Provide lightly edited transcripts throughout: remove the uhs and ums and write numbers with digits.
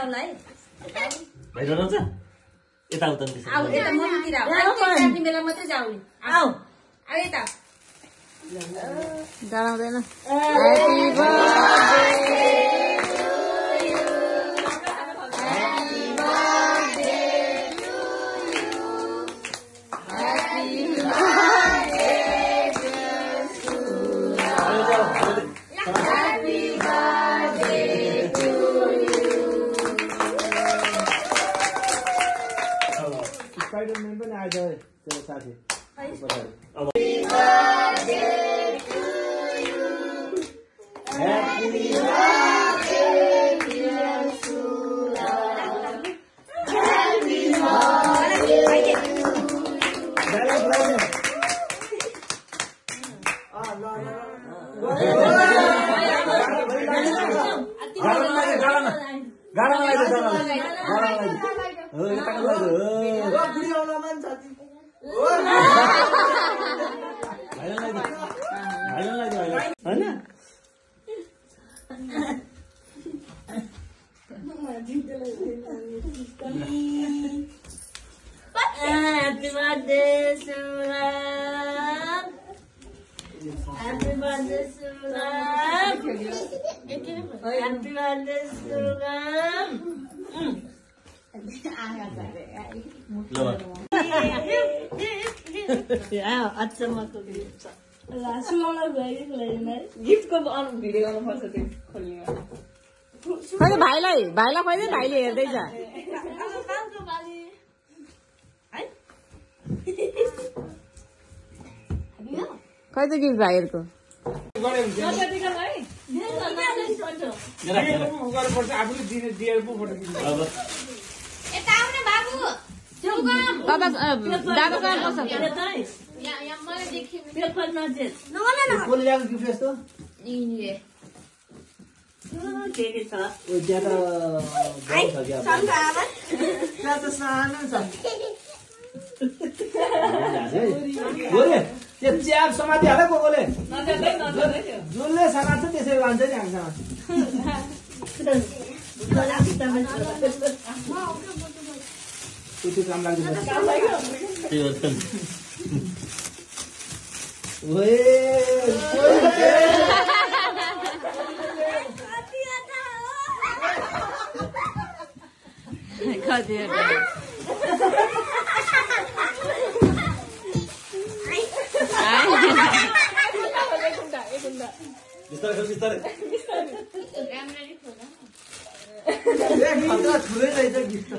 डराउला है भाइ डराउँछ यता उता नि आऊ यता मन्दिर आऊ तिमी बेला मात्रै जाऊ नि आऊ आऊ यता डराउँदैन ह्यापी बर्थडे स्पाइडरम्यान पनि आएछ त्यो साथी Happy birthday, Sulam. Happy birthday, Sulam. Happy birthday, Sulam. अचम्मको गिफ्ट छ गिफ्टको भिडियो गर्नुपर्छ त्यो खोल्ने खोइ भाइलाई खोइ भाइले हेर्दैछ खै त गिफ्ट भाइहरूको दादा कहाँ बस्छ त्यो च्याप समाति हाल कोले जसले समात्छ त्यसै लान्छ नि हामीसँग त्यो काम लाग्दैन बिस्तारै ठुलै रहेछ गिफ्ट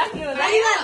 के होला आयो